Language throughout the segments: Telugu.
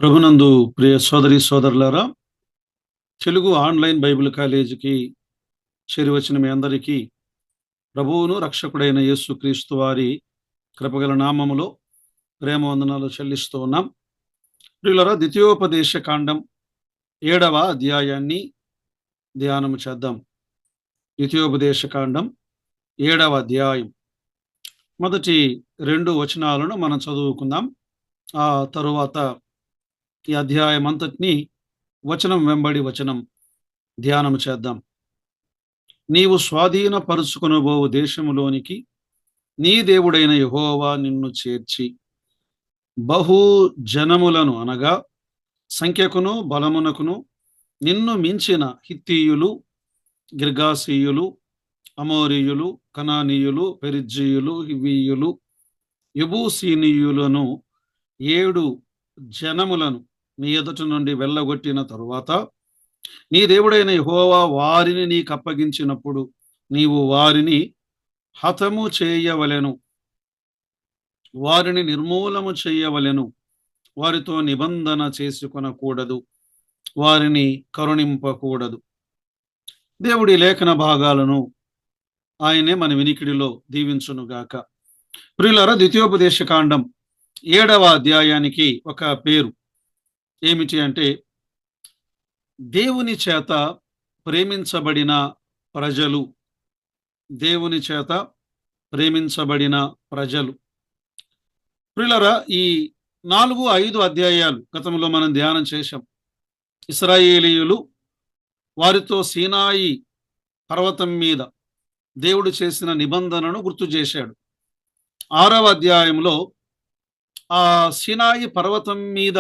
ప్రభునందు ప్రియ సోదరి సోదరులారా, తెలుగు ఆన్లైన్ బైబిల్ కాలేజీకి చేరివచ్చిన మీ అందరికీ ప్రభువును రక్షకుడైన యేసుక్రీస్తు వారి కృపగల నామములో ప్రేమ వందనాలు చెల్లిస్తూ ఉన్నాం. ప్రియులారా, ద్వితీయోపదేశ కాండం 7వ అధ్యాయాన్ని ధ్యానం చేద్దాం. ద్వితీయోపదేశ కాండం 7వ అధ్యాయం మొదటి 2 వచనాలను మనం చదువుకుందాం. ఆ తరువాత ఈ అధ్యాయం అంతటిని వచనం వెంబడి వచనం ధ్యానం చేద్దాం. నీవు స్వాధీనపరుచుకొనబోవు దేశములోనికి నీ దేవుడైన యెహోవా నిన్ను చేర్చి బహు జనములను అనగా సంఖ్యకును బలమునకును నిన్ను మించిన హిత్తీయులు, గిర్గాసీయులు, అమోరీయులు, కనానీయులు, పెరిజ్జీయులు, హివ్వీయులు, యెబూసీనీయులను 7 జనములను నీ ఎదుట నుండి వెళ్ళగొట్టిన తరువాత నీ దేవుడైన యెహోవా వారిని నీకప్పగించినప్పుడు నీవు వారిని హతము చేయవలెను, వారిని నిర్మూలము చేయవలెను, వారితో నిబంధన చేసుకొనకూడదు, వారిని కరుణింపకూడదు. దేవుడి లేఖన భాగాలను ఆయనే మన వినికిడిలో దీవించునుగాక. ప్రియులారా, ద్వితీయోపదేశ కాండం 7వ అధ్యాయానికి ఒక పేరు ఏమిటి అంటే దేవుని చేత ప్రేమించబడిన ప్రజలు. దేవుని చేత ప్రేమించబడిన ప్రజలు. ప్రియులారా, ఈ 4-5 అధ్యాయాలు గతంలో మనం ధ్యానం చేశాం. ఇశ్రాయేలీయులు వారితో సీనాయి పర్వతం మీద దేవుడు చేసిన నిబంధనను గుర్తు చేశాడు. 6వ అధ్యాయంలో ఆ సీనాయి పర్వతం మీద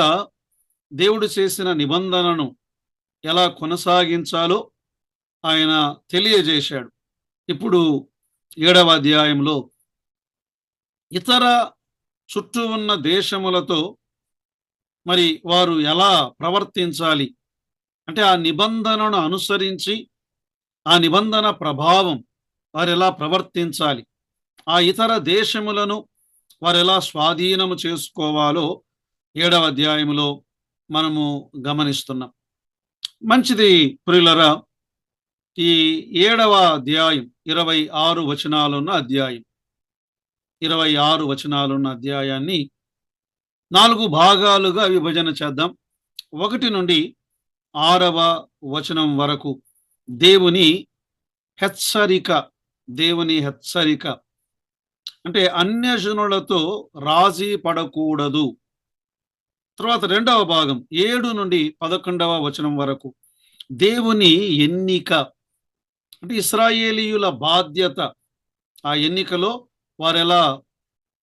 దేవుడు చేసిన నిబంధనను ఎలా కొనసాగించాలో ఆయన తెలియజేశాడు. ఇప్పుడు 7వ అధ్యాయంలో ఇతర చుట్టూ ఉన్న దేశములతో మరి వారు ఎలా ప్రవర్తించాలి అంటే ఆ నిబంధనను అనుసరించి ఆ నిబంధన ప్రభావం వారు ఎలా ప్రవర్తించాలి, ఆ ఇతర దేశములను వారు ఎలా స్వాధీనము చేసుకోవాలో 7వ అధ్యాయంలో మనము గమనిస్తున్నాం. మంచిది ప్రియులరా, ఈ 7వ అధ్యాయం 26 వచనాలున్న అధ్యాయం. 26 వచనాలున్న అధ్యాయాన్ని 4 భాగాలుగా విభజన చేద్దాం. 1 నుండి 6వ వచనం వరకు దేవుని హెచ్చరిక. దేవుని హెచ్చరిక అంటే అన్యజనులతో రాజీ పడకూడదు. తర్వాత 2వ భాగం 7 నుండి 11వ వచనం వరకు దేవుని ఎన్నిక అంటే ఇశ్రాయేలీయుల బాధ్యత. ఆ ఎన్నికలో వారెలా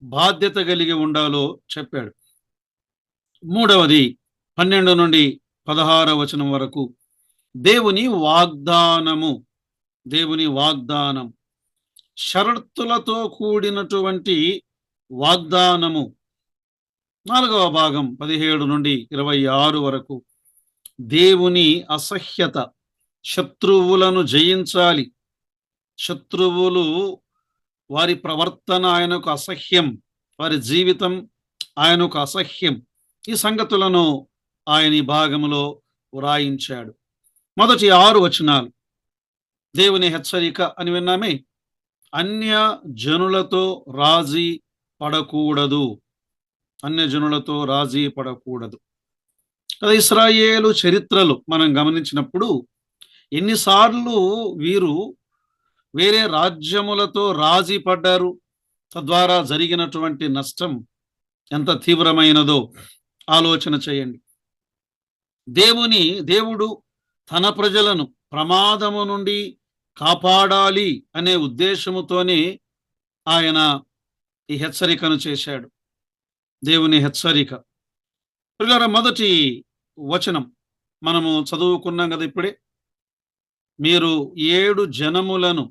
బాధ్యత కలిగి ఉండాలో చెప్పాడు. 3వది 12 నుండి 16వ వచనం వరకు దేవుని వాగ్దానము. దేవుని వాగ్దానం షరతులతో కూడినటువంటి వాగ్దానము. 4వ భాగం 17 నుండి 26 వరకు దేవుని అసహ్యత. శత్రువులను జయించాలి. శత్రువులు వారి ప్రవర్తన ఆయనకు అసహ్యం, వారి జీవితం ఆయనకు అసహ్యం. ఈ సంగతులను ఆయన ఈ భాగంలో వ్రాయించాడు. మొదటి 6 వచనాలు దేవుని హెచ్చరిక అని విన్నామే. అన్య జనులతో రాజీ పడకూడదు. అన్య జనులతో రాజీ పడకూడదు. కదా, ఇశ్రాయేలు చరిత్రలు మనం గమనించినప్పుడు ఎన్నిసార్లు వీరు వేరే రాజ్యములతో రాజీ పడ్డారు, తద్వారా జరిగినటువంటి నష్టం ఎంత తీవ్రమైనదో ఆలోచన చేయండి. దేవుడు తన ప్రజలను ప్రమాదము నుండి కాపాడాలి అనే ఉద్దేశముతోనే ఆయన ఈ హెచ్చరికను చేశాడు. దేవుని హెచ్చరిక. ప్రియులారా, మొదటి వచనం మనము చదువుకున్నాం కదా ఇప్పుడే. మీరు 7 జనములను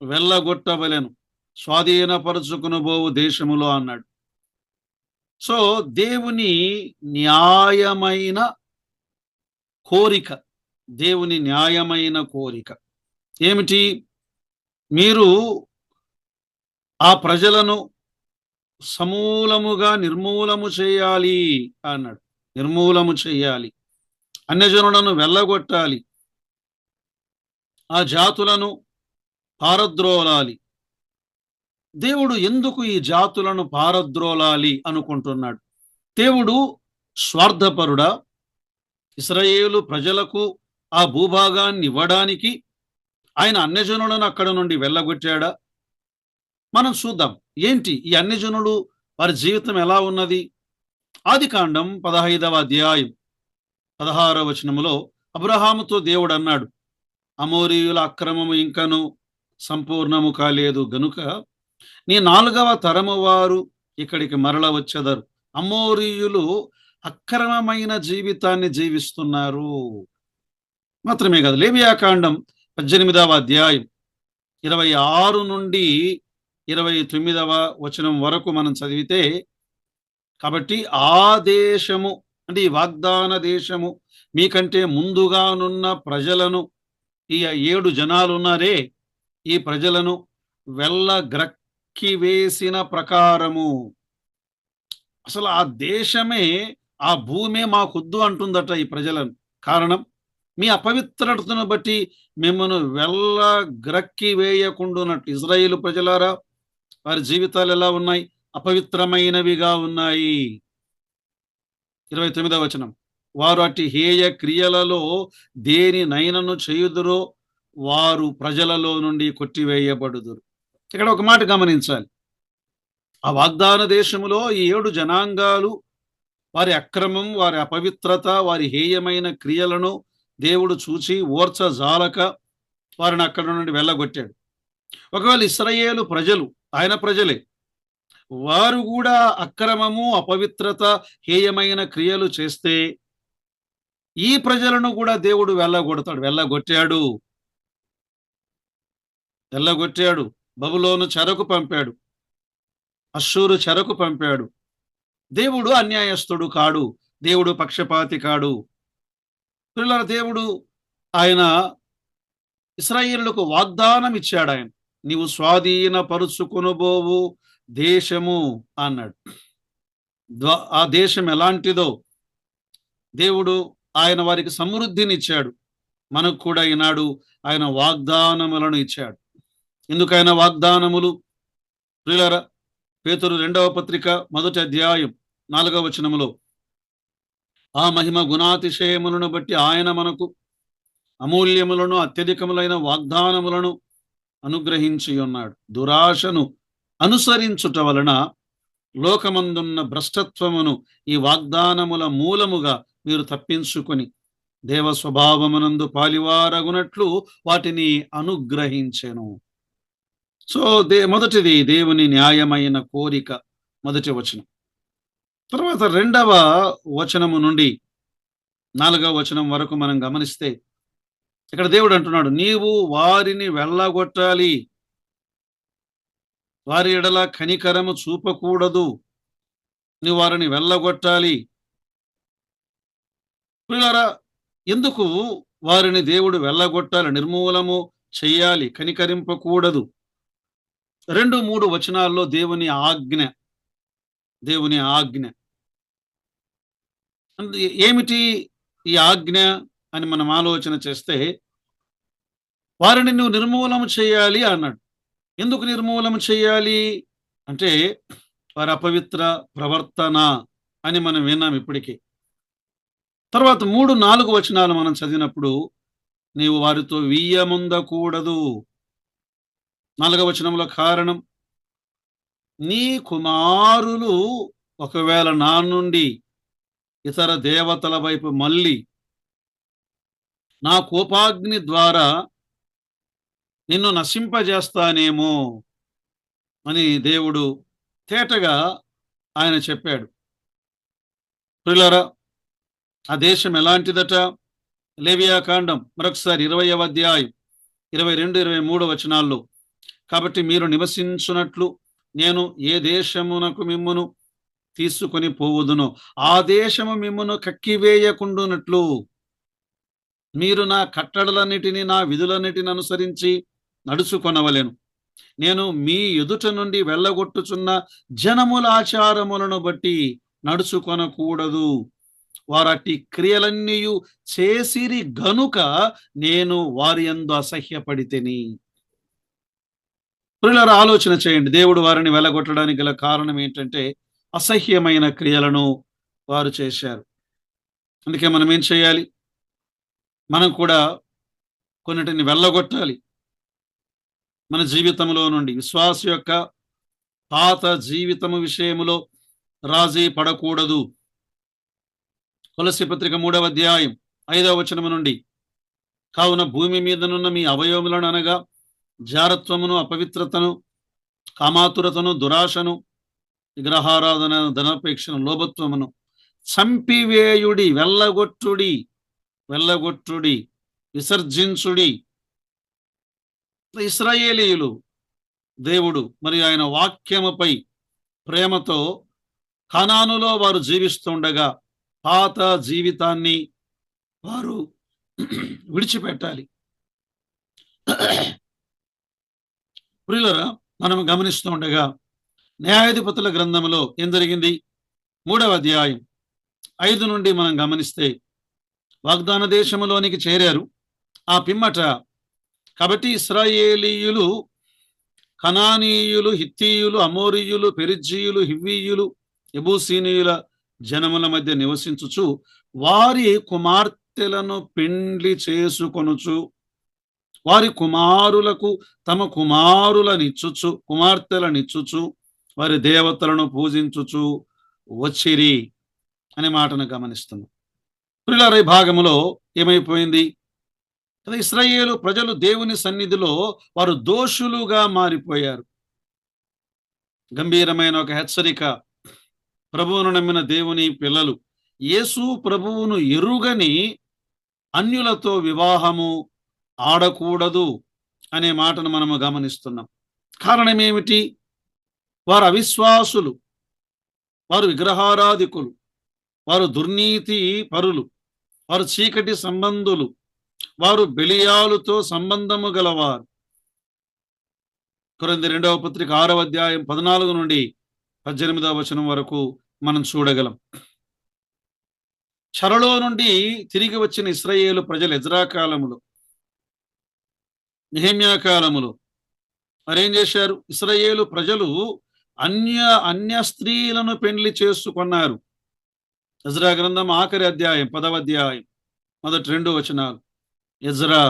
వెళ్ళగొట్టవలెను, స్వాధీనపరుచుకునబోవు దేశములో అన్నాడు. సో దేవుని న్యాయమైన కోరిక. దేవుని న్యాయమైన కోరిక ఏమిటి? మీరు ఆ ప్రజలను సమూలముగా నిర్మూలము చేయాలి అన్నాడు. నిర్మూలము చెయ్యాలి, అన్యజనులను వెళ్ళగొట్టాలి, ఆ జాతులను పారద్రోలాలి. దేవుడు ఎందుకు ఈ జాతులను పారద్రోలాలి అనుకుంటున్నాడు? దేవుడు స్వార్థపరుడా? ఇశ్రాయేలు ప్రజలకు ఆ భూభాగాన్ని ఇవ్వడానికి ఆయన అన్యజనులను అక్కడ నుండి వెళ్ళగొట్టాడా? మనం చూద్దాం. ఏంటి ఈ అన్యజనులు, వారి జీవితం ఎలా ఉన్నది? ఆదికాండం 15వ అధ్యాయం 16వ వచనములో అబ్రహాముతో దేవుడు అన్నాడు, అమోరీయుల అక్రమము ఇంకను సంపూర్ణము కాలేదు గనుక నీ 4వ తరము వారు ఇక్కడికి మరల వచ్చెదరు. అమోరీయులు అక్రమమైన జీవితాన్ని జీవిస్తున్నారు. మాత్రమే కాదు, లేవియాకాండం 18వ అధ్యాయం 26 నుండి 29వ వచనం వరకు మనం చదివితే, కాబట్టి ఆ దేశము అంటే ఈ వాగ్దాన దేశము మీకంటే ముందుగానున్న ప్రజలను, ఈ 7 జనాలు ఉన్నారే, ఈ ప్రజలను వెళ్ళగ్రక్కి వేసిన ప్రకారము, అసలు ఆ దేశమే, ఆ భూమే మాకొద్దు అంటుందట ఈ ప్రజలను. కారణం, మీ అపవిత్రతను బట్టి మిమ్మల్ని వెళ్ళగ్రక్కి వేయకుండానట్టు. ఇజ్రాయేలు ప్రజలారా, వారి జీవితాలు ఎలా ఉన్నాయి? అపవిత్రమైనవిగా ఉన్నాయి. 29వ వచనం, వారు అట్టి హేయ క్రియలలో దేనినైనను చేయుదురో వారు ప్రజలలో నుండి కొట్టివేయబడుదురు. ఇక్కడ ఒక మాట గమనించాలి. ఆ వాగ్దాన దేశములో ఈ 7 జనాంగాలు వారి అక్రమం, వారి అపవిత్రత, వారి హేయమైన క్రియలను దేవుడు చూచి ఓర్చజాలక వారిని అక్కడ నుండి వెళ్ళగొట్టాడు. ఒకవేళ ఇశ్రాయేలు ప్రజలు, ఆయన ప్రజలే, వారు కూడా అక్రమము, అపవిత్రత, హేయమైన క్రియలు చేస్తే ఈ ప్రజలను కూడా దేవుడు వెళ్ళగొడతాడు. వెళ్ళగొట్టాడు. బబులోను చెరకు పంపాడు, అష్షూరు చెరకు పంపాడు. దేవుడు అన్యాయస్తుడు కాడు, దేవుడు పక్షపాతి కాడు. పిల్లల, దేవుడు ఆయన ఇశ్రాయేలులకు వాగ్దానం ఇచ్చాడు. ఆయన, నీవు స్వాధీనపరుచుకొనబోవు దేశము అన్నాడు. ఆ దేశం ఎలాంటిదో దేవుడు ఆయన వారికి సమృద్ధినిచ్చాడు. మనకు కూడా ఈనాడు ఆయన వాగ్దానములను ఇచ్చాడు. ఎందుకైనా వాగ్దానములు? ప్రియులారా, పేతురు 2వ పత్రిక 1వ అధ్యాయం 4వ వచనములో, ఆ మహిమ గుణాతిశయములను బట్టి ఆయన మనకు అమూల్యములను అత్యధికములైన వాగ్దానములను అనుగ్రహించి ఉన్నాడు. దురాశను అనుసరించుట వలన లోకమందున్న భ్రష్టత్వమును ఈ వాగ్దానముల మూలముగా మీరు తప్పించుకొని దేవ స్వభావమునందు పాలివారగునట్లు వాటిని అనుగ్రహించెను. సో మొదటిది దేవుని న్యాయమైన కోరిక, మొదటి వచనం. తర్వాత 2వ వచనము నుండి 4వ వచనం వరకు మనం గమనిస్తే, ఇక్కడ దేవుడు అంటున్నాడు, నీవు వారిని వెళ్ళగొట్టాలి, వారి ఎడల కనికరము చూపకూడదు, నువ్వు వారిని వెళ్ళగొట్టాలి. ప్రియులారా, ఎందుకు వారిని దేవుడు వెళ్ళగొట్టాలి, నిర్మూలము చెయ్యాలి, కనికరింపకూడదు? 2-3 వచనాల్లో దేవుని ఆజ్ఞ ఏమిటి? ఈ ఆజ్ఞ అని మనం ఆలోచన చేస్తే, వారిని నువ్వు నిర్మూలము చేయాలి అన్నాడు. ఎందుకు నిర్మూలన చేయాలి అంటే, వారి అపవిత్ర ప్రవర్తన అని మనం విన్నాం ఇప్పటికే. తర్వాత 3-4 వచనాలు మనం చదివినప్పుడు, నీవు వారితో వీయముందకూడదు. 4వ వచనంలో, కారణం, నీ కుమారులు ఒకవేళ నా నుండి ఇతర దేవతల వైపు మళ్ళీ నా కోపాగ్ని ద్వారా నిన్ను నశింపజేస్తానేమో అని దేవుడు తేటగా ఆయన చెప్పాడు. ప్రియులారా, ఆ దేశం ఎలాంటిదట? లేవియాకాండం మరొకసారి 20వ అధ్యాయం 22-23 వచనాల్లో, కాబట్టి మీరు నివసించున్నట్లు నేను ఏ దేశమునకు మిమ్మును తీసుకొని పోవుదునో ఆ దేశము మిమ్మును కక్కివేయకుండునట్లు మీరు నా కట్టడలన్నిటినీ, నా విధులన్నిటిని అనుసరించి నడుచుకొనవలెను. నేను మీ ఎదుట నుండి వెళ్ళగొట్టుచున్న జనముల ఆచారములను బట్టి నడుచుకొనకూడదు. వారట్టి క్రియలన్నీయు చేసిరి గనుక నేను వారి యందు అసహ్యపడితిని. ప్రియులారా, ఆలోచన చేయండి. దేవుడు వారిని వెళ్ళగొట్టడానికి గల కారణం ఏంటంటే అసహ్యమైన క్రియలను వారు చేశారు. అందుకే మనం ఏం చేయాలి? మనం కూడా కొన్నిటిని వెళ్ళగొట్టాలి మన జీవితంలో నుండి. విశ్వాస యొక్క పాత జీవితము విషయములో రాజీ పడకూడదు. కొలస్సీ పత్రిక 3వ అధ్యాయం 5వ వచనము నుండి, కావున భూమి మీదనున్న మీ అవయవములను అనగా జారత్వమును, అపవిత్రతను, కామాతురతను, దురాశను, విగ్రహారాధన, ధనాపేక్షను, లోభత్వమును చంపివేయుడి, వెళ్ళగొట్టుడి, విసర్జించుడి. ఇశ్రాయేలీయులు దేవుడు మరి ఆయన వాక్యముపై ప్రేమతో కనానులో వారు జీవిస్తుండగా పాత జీవితాన్ని వారు విడిచిపెట్టాలి. ప్రియులారా, మనం గమనిస్తూ ఉండగా న్యాయాధిపతుల గ్రంథంలో ఏం జరిగింది? 3వ అధ్యాయం 5 నుండి మనం గమనిస్తే, వాగ్దాన దేశములోనికి చేరారు. ఆ పిమ్మట కాబట్టి ఇశ్రాయేలీయులు కనానీయులు, హిత్తీయులు, అమోరీయులు, పెరిజ్జీయులు, హివ్వీయులు, యెబూసీనీయుల జనముల మధ్య నివసించుచు వారి కుమార్తెలను పెండ్లి చేసుకొనుచు వారి కుమారులకు తమ కుమార్తెలనిచ్చుచు వారి దేవతలను పూజించుచు వచ్చిరి అనే మాటను గమనిస్తున్నాం. ప్రియులారా, ఈ భాగములో ఏమైపోయింది? ఇశ్రాయేలు ప్రజలు దేవుని సన్నిధిలో వారు దోషులుగా మారిపోయారు. గంభీరమైన ఒక హెచ్చరిక. ప్రభువును నమ్మిన దేవుని పిల్లలు యేసు ప్రభువును ఎరుగని అన్యులతో వివాహము ఆడకూడదు అనే మాటను మనము గమనిస్తున్నాం. కారణం ఏమిటి? వారు అవిశ్వాసులు, వారు విగ్రహారాధికులు, వారు దుర్నీతి పరులు, వారు చీకటి సంబంధులు, వారు బెలియాలుతో సంబంధము గలవారు. కొరింథీ 2వ పత్రిక 6వ అధ్యాయం 14 నుండి 18వ వచనం వరకు మనం చూడగలం. చెరలో నుండి తిరిగి వచ్చిన ఇశ్రాయేలు ప్రజలు ఎజ్రా కాలములో, నెహెమ్యా కాలములో మరేం చేశారు? ఇశ్రాయేలు ప్రజలు అన్య స్త్రీలను పెండ్లి చేసుకున్నారు. ఎజ్రా గ్రంథం ఆఖరి అధ్యాయం 10వ అధ్యాయం మొదటి 2 వచనాలు. ఎజ్రా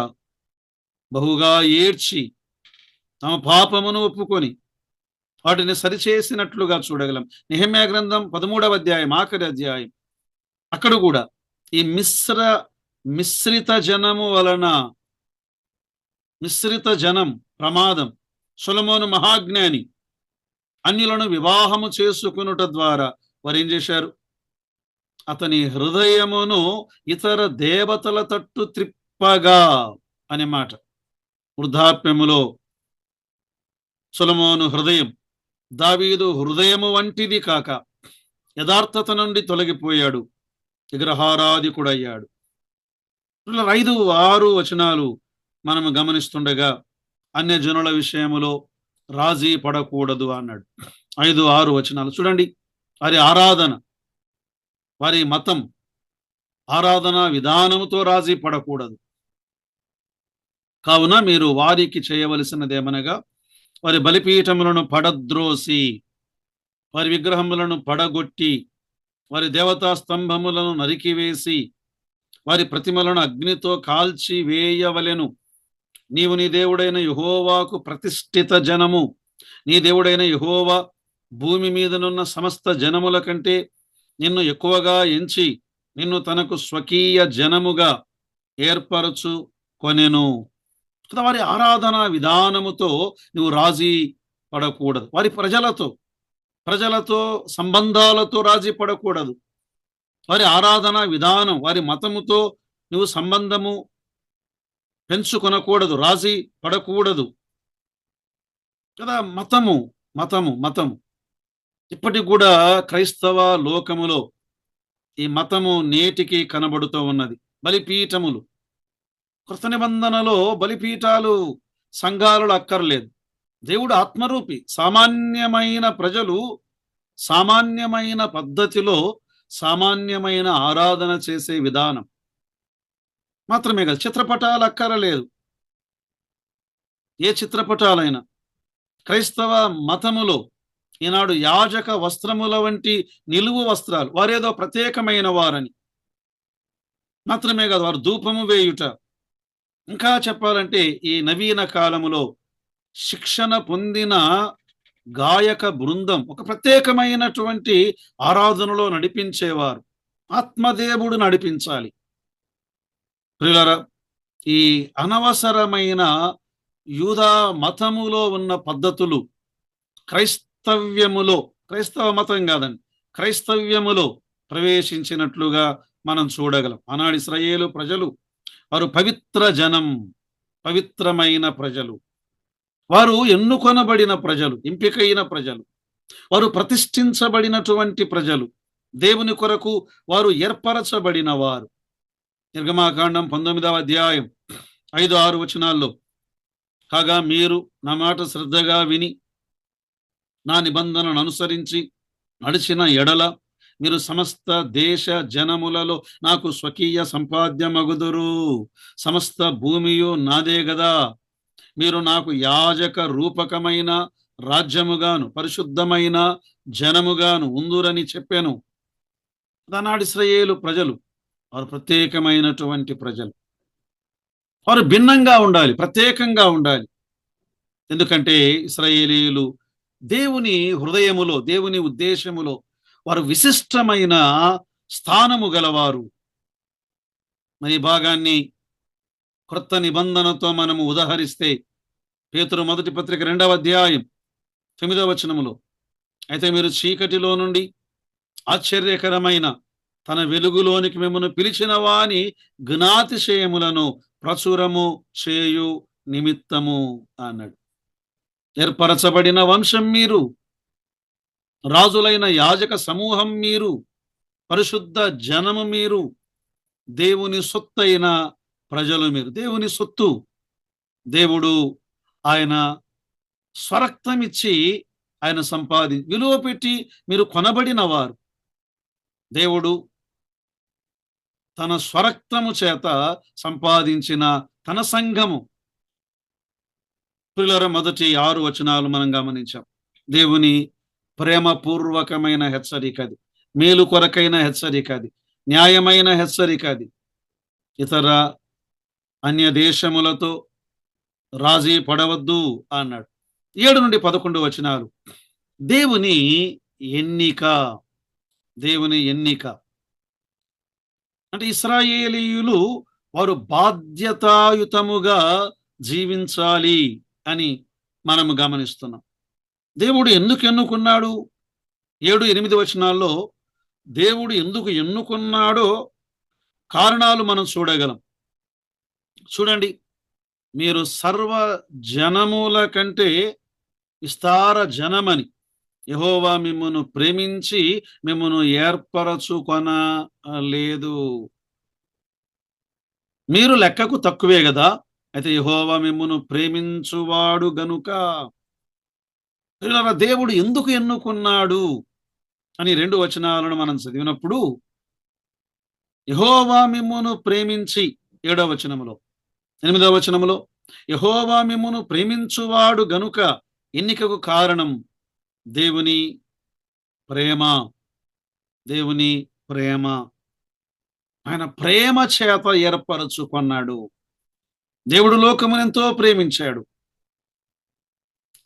బహుగా ఏడ్చి తమ పాపమును ఒప్పుకొని వాటిని సరిచేసినట్లుగా చూడగలం. నెహెమ్యా గ్రంథం 13వ అధ్యాయం ఆఖరి అధ్యాయం. అక్కడ కూడా ఈ మిశ్రిత జనం ప్రమాదం. సొలొమోను మహాజ్ఞాని అన్యులను వివాహము చేసుకునుట ద్వారా వారు ఏం చేశారు? అతని హృదయమును ఇతర దేవతల తట్టు త్రిప్పగా అనే మాట. వృద్ధాప్యములో సొలొమోను హృదయం దావీదు హృదయము వంటిది కాక యథార్థత నుండి తొలగిపోయాడు, విగ్రహారాధికుడయ్యాడు. 5-6 వచనాలు మనము గమనిస్తుండగా అన్యజనుల విషయములో రాజీ పడకూడదు అన్నాడు. 5-6 వచనాలు చూడండి. వారి ఆరాధన, వారి మతం, ఆరాధన విధానముతో రాజీ పడకూడదు. కావున మీరు వారికి చేయవలసినదేమనగా వారి బలిపీఠములను పడద్రోసి, వారి విగ్రహములను పడగొట్టి, వారి దేవతా స్తంభములను నరికివేసి, వారి ప్రతిమలను అగ్నితో కాల్చి వేయవలెను. నీవు నీ దేవుడైన యెహోవాకు ప్రతిష్ఠిత జనము. నీ దేవుడైన యెహోవా భూమి మీదనున్న సమస్త జనముల కంటే నిన్ను ఎక్కువగా ఎంచి నిన్ను తనకు స్వకీయ జనముగా ఏర్పరచుకొనెను. వారి ఆరాధన విధానముతో నువ్వు రాజీ పడకూడదు. వారి ప్రజలతో సంబంధాలతో రాజీ పడకూడదు. వారి ఆరాధన విధానం, వారి మతముతో నువ్వు సంబంధము పెంచుకొనకూడదు, రాజీ పడకూడదు కదా. మతము ఇప్పటికి కూడా క్రైస్తవ లోకములో ఈ మతము నేటికి కనబడుతూ ఉన్నది. బలిపీఠములు, కృత నిబంధనలో బలిపీఠాలు, సంఘాలు అక్కర్లేదు. దేవుడు ఆత్మరూపి. సామాన్యమైన ప్రజలు సామాన్యమైన పద్ధతిలో సామాన్యమైన ఆరాధన చేసే విధానం మాత్రమే కాదు, చిత్రపటాలు అక్కరలేదు. ఏ చిత్రపటాలైనా క్రైస్తవ మతములో ఈనాడు యాజక వస్త్రముల వంటి నిలువు వస్త్రాలు, వారేదో ప్రత్యేకమైన వారని మాత్రమే కాదు, వారు ధూపము వేయుట, ఇంకా చెప్పాలంటే ఈ నవీన కాలములో శిక్షణ పొందిన గాయక బృందం ఒక ప్రత్యేకమైనటువంటి ఆరాధనలో నడిపించేవారు. ఆత్మదేవుడు నడిపించాలి. ప్రియులారా, ఈ అనవసరమైన యూదా మతములో ఉన్న పద్ధతులు క్రైస్తవ మతం కాదండి, క్రైస్తవ్యములో ప్రవేశించినట్లుగా మనం చూడగలం. ఆనాడు ఇశ్రాయేలు ప్రజలు వారు పవిత్ర జనం, పవిత్రమైన ప్రజలు, వారు ఎన్నుకొనబడిన ప్రజలు, ఎంపికైన ప్రజలు, వారు ప్రతిష్ఠించబడినటువంటి ప్రజలు, దేవుని కొరకు వారు ఏర్పరచబడిన వారు. నిర్గమాకాండం 19వ అధ్యాయం 5-6 వచనాల్లో, కాగా మీరు నా మాట శ్రద్ధగా విని నా నిబంధనను అనుసరించి నడిచిన ఎడల మీరు సమస్త దేశ జనములలో నాకు స్వకీయ సంపాద్యమగుదురు. సమస్త భూమియు నాదే గదా. మీరు నాకు యాజక రూపకమైన రాజ్యముగాను పరిశుద్ధమైన జనముగాను ఉందురని చెప్పాను. ఆనాడు ఇశ్రాయేలు ప్రజలు వారు ప్రత్యేకమైనటువంటి ప్రజలు. వారు భిన్నంగా ఉండాలి, ప్రత్యేకంగా ఉండాలి. ఎందుకంటే ఇశ్రాయేలీయులు దేవుని హృదయములో, దేవుని ఉద్దేశములో వారు విశిష్టమైన స్థానము గలవారు. మరి భాగాన్ని క్రొత్త నిబంధనతో మనము ఉదహరిస్తే పేతురు మొదటి పత్రిక 2వ అధ్యాయం 9వ వచనములో, అయితే మీరు చీకటిలో నుండి ఆశ్చర్యకరమైన తన వెలుగులోనికి మిమ్మల్ని పిలిచిన వాని జ్ఞాతిశయములను ప్రచురము చేయు నిమిత్తము అన్నాడు. ఏర్పరచబడిన వంశం మీరు, రాజులైన యాజక సమూహం మీరు, పరిశుద్ధ జనము మీరు, దేవుని సొత్తైన ప్రజలు మీరు. దేవుని సొత్తు. దేవుడు ఆయన స్వరక్తమిచ్చి ఆయన విలువ పెట్టి మీరు కొనబడిన వారు. దేవుడు తన స్వరక్తము చేత సంపాదించిన తన సంఘము. ప్రియులారా, మొదటి 6 వచనాలు మనం గమనించాం. దేవుని ప్రేమపూర్వకమైన హెచ్చరిక అది, మేలు కొరకైన హెచ్చరిక అది, న్యాయమైన హెచ్చరిక అది. ఇతర అన్య దేశములతో రాజీ పడవద్దు అన్నాడు. 7-11 వచనాలు దేవుని ఎన్నిక. దేవుని ఎన్నిక అంటే ఇశ్రాయేలీయులు వారు బాధ్యతాయుతముగా జీవించాలి అని మనము గమనిస్తున్నాం. దేవుడు ఎందుకు ఎన్నుకున్నాడు? 7-8 వచనాల్లో దేవుడు ఎందుకు ఎన్నుకున్నాడో కారణాలు మనం చూడగలం. చూడండి, మీరు సర్వ జనముల కంటే విస్తార జనమని యెహోవా మిమ్మును ప్రేమించి మిమ్మును ఏర్పరచుకొనలేదు. మీరు లెక్కకు తక్కువే కదా, అయితే యెహోవా మిమ్మును ప్రేమించువాడు గనుక. దేవుడు ఎందుకు ఎన్నుకున్నాడు అని 2 వచనాలను మనం చదివినప్పుడు, యెహోవా మిమ్మును ప్రేమించి 7వ వచనములో, 8వ వచనములో యెహోవా మిమ్మును ప్రేమించువాడు గనుక. ఎన్నికకు కారణం దేవుని ప్రేమ. దేవుని ప్రేమ. ఆయన ప్రేమ చేత ఏర్పరచుకున్నాడు. దేవుడు లోకమును ఎంతో ప్రేమించాడు.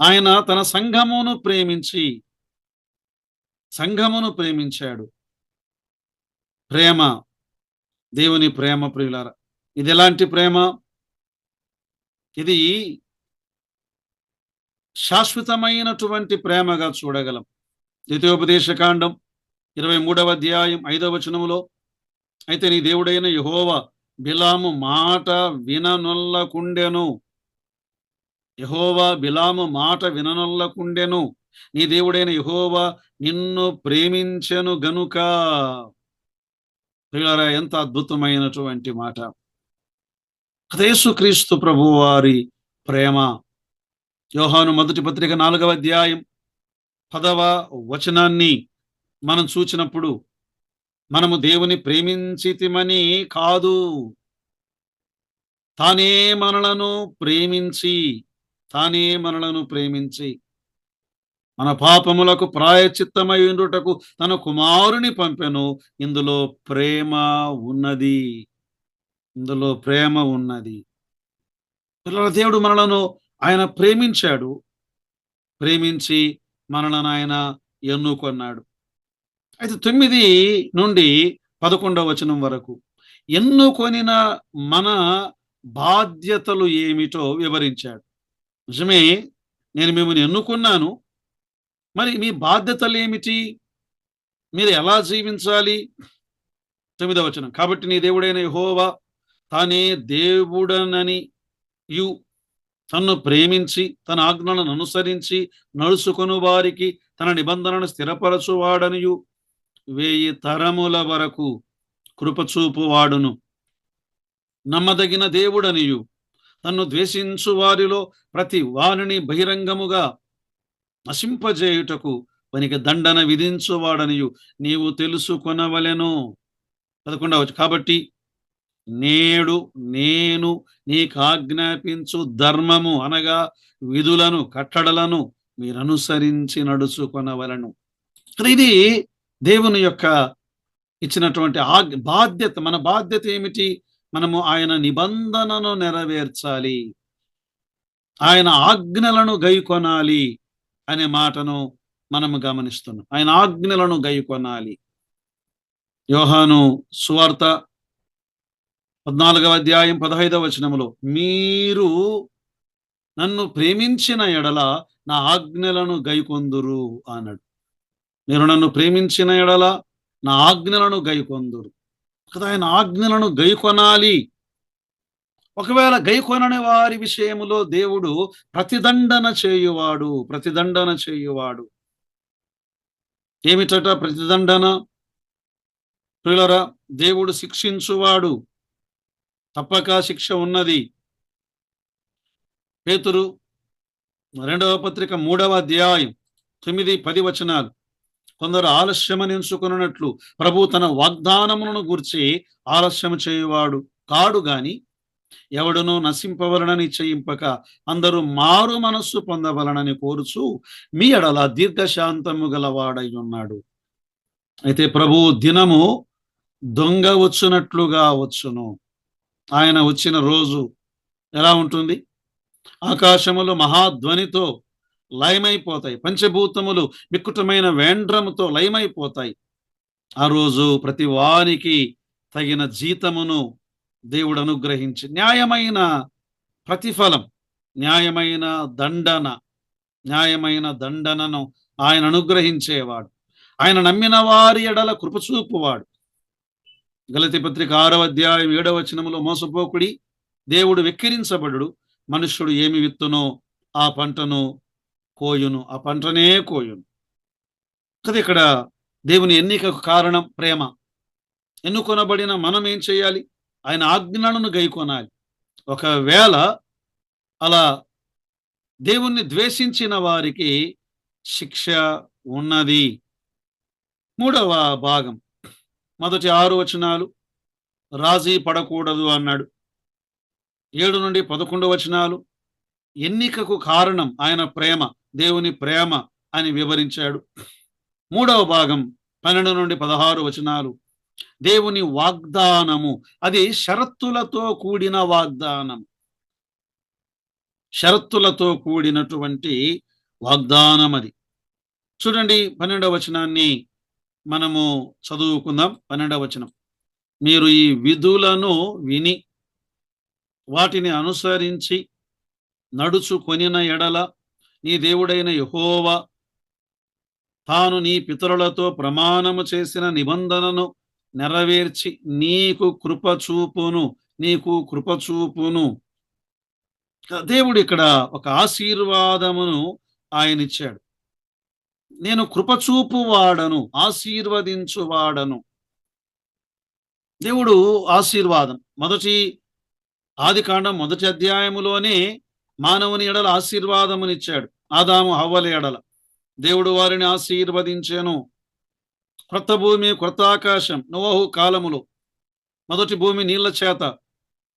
ఆయన తన సంఘమును ప్రేమించాడు. ప్రేమ, దేవుని ప్రేమ. ప్రియులారా, ఇది ఎలాంటి ప్రేమ? ఇది శాశ్వతమైనటువంటి ప్రేమగా చూడగలం. ద్వితీయోపదేశకాండం 23వ అధ్యాయం 5వ వచనములో, అయితే నీ దేవుడైన యెహోవా బిలాము మాట విననొల్లకుండెను. యెహోవా బిలాము మాట విననొల్లకుండెను. నీ దేవుడైన యెహోవా నిన్ను ప్రేమించెను గనుక. ప్రియులారా, ఎంత అద్భుతమైనటువంటి మాట! యేసుక్రీస్తు ప్రభువు వారి ప్రేమ. యోహాను మొదటి పత్రిక 4వ అధ్యాయం 10వ వచనాన్ని మనం చూచినప్పుడు, మనము దేవుని ప్రేమించితిమని కాదు, తానే మనలను ప్రేమించి తానే మనలను ప్రేమించి మన పాపములకు ప్రాయశ్చిత్తమైండుటకు తన కుమారుని పంపెను. ఇందులో ప్రేమ ఉన్నది. ఇందులో ప్రేమ ఉన్నది. పిల్లల దేవుడు మనలను ఆయన ప్రేమించాడు. ప్రేమించి మనలను ఆయన ఎన్నుకొన్నాడు. అయితే 9 నుండి 11వ వచనం వరకు ఎన్నుకొనిన మన బాధ్యతలు ఏమిటో వివరించాడు. నిజమే, నేను మిమ్మల్ని ఎన్నుకున్నాను. మరి మీ బాధ్యతలు ఏమిటి? మీరు ఎలా జీవించాలి? 9వ వచనం. కాబట్టి నీ దేవుడైన యెహోవా తానే దేవుడననియు తన్ను ప్రేమించి తన ఆజ్ఞలను అనుసరించి నడుచుకొను వారికి తన నిబంధనను స్థిరపరచువాడనియు 1000 తరముల వరకు కృపచూపువాడును నమ్మదగిన దేవుడనియు తన్ను ద్వేషించు వారిలో ప్రతి వారిని బహిరంగముగా నశింపజేయుటకు వానికి దండన విధించువాడనియు నీవు తెలుసుకొనవలెను. 11వ వచనం. కాబట్టి నేడు నేను నీకు ఆజ్ఞాపించు ధర్మము అనగా విధులను కట్టడలను మీరు అనుసరించి నడుచుకొనవలను. ఇది దేవుని యొక్క ఇచ్చినటువంటి బాధ్యత. మన బాధ్యత ఏమిటి? మనము ఆయన నిబంధనను నెరవేర్చాలి, ఆయన ఆజ్ఞలను గైకొనాలి అనే మాటను మనము గమనిస్తున్నాం. ఆయన ఆజ్ఞలను గైకొనాలి. యోహాను సువార్త 14వ అధ్యాయం 15వ వచనములో మీరు నన్ను ప్రేమించిన ఎడల నా ఆజ్ఞలను గైకొందురు అన్నాడు. మీరు నన్ను ప్రేమించిన ఎడల నా ఆజ్ఞలను గైకొందురు కదా. ఆయన ఆజ్ఞలను గైకొనాలి. ఒకవేళ గైకొనని వారి విషయములో దేవుడు ప్రతిదండన చేయువాడు. ఏమిటట ప్రతిదండన? ప్రియులారా, దేవుడు శిక్షించువాడు. తప్పక శిక్ష ఉన్నది. పేతురు 2వ పత్రిక 3వ అధ్యాయం 9-10 వచనాలు. కొందరు ఆలస్యమని ఎంచుకొనున్నట్లు ప్రభు తన వాగ్దానములను గూర్చి ఆలస్యము చేయువాడు కాడు గాని ఎవడునూ నశింపవలనని చేయింపక అందరూ మారు మనస్సు పొందవలనని కోరుచు మీ ఎడల దీర్ఘశాంతము గలవాడై ఉన్నాడు. అయితే ప్రభు దినము దొంగ వచ్చునట్లుగా వచ్చును. ఆయన వచ్చిన రోజు ఎలా ఉంటుంది? ఆకాశములు మహాధ్వనితో లయమైపోతాయి, పంచభూతములు మిక్కుటమైన వేండ్రముతో లయమైపోతాయి. ఆ రోజు ప్రతి వానికి తగిన జీతమును దేవుడు అనుగ్రహించి న్యాయమైన ప్రతిఫలం, న్యాయమైన దండనను ఆయన అనుగ్రహించేవాడు. ఆయన నమ్మిన వారి ఎడల కృపచూపువాడు. గలతీ పత్రిక 6వ అధ్యాయం 7వ వచనములో మోసపోకుడి, దేవుడు వెక్కిరించబడు, మనుష్యుడు ఏమి విత్తునో ఆ పంటనే కోయును. కదా ఇక్కడ దేవుని ఎన్నికకు కారణం ప్రేమ. ఎన్నుకొనబడిన మనం ఏం చేయాలి? ఆయన ఆజ్ఞలను గైకొనాలి. ఒకవేళ అలా దేవుణ్ణి ద్వేషించిన వారికి శిక్ష ఉన్నది. 3వ భాగం మొదటి 6 వచనాలు రాజీ పడకూడదు అన్నాడు. 7 నుండి 11 వచనాలు ఎన్నికకు కారణం ఆయన ప్రేమ, దేవుని ప్రేమ అని వివరించాడు. 3వ భాగం 12 నుండి 16 వచనాలు దేవుని వాగ్దానము, అది షరతులతో కూడిన వాగ్దానం, షరతులతో కూడినటువంటి వాగ్దానం అది. చూడండి 12వ వచనాన్ని మనము చదువుకుందాం. 12వ వచనం. మీరు ఈ విధులను విని వాటిని అనుసరించి నడుచుకొనిన ఎడల నీ దేవుడైన యెహోవా తాను నీ పితరులతో ప్రమాణము చేసిన నిబంధనను నెరవేర్చి నీకు కృపచూపును. దేవుడు ఇక్కడ ఒక ఆశీర్వాదమును ఆయన ఇచ్చాడు. నేను కృపచూపువాడను, ఆశీర్వదించువాడను. దేవుడు ఆశీర్వాదం ఆదికాండం 1వ అధ్యాయములోనే మానవుని ఎడల ఆశీర్వాదమునిచ్చాడు. ఆదాము హవ్వల ఎడల దేవుడు వారిని ఆశీర్వదించెను. క్రొత్త భూమి క్రొత్త ఆకాశం నోవహు కాలములో మొదటి భూమి నీళ్ల చేత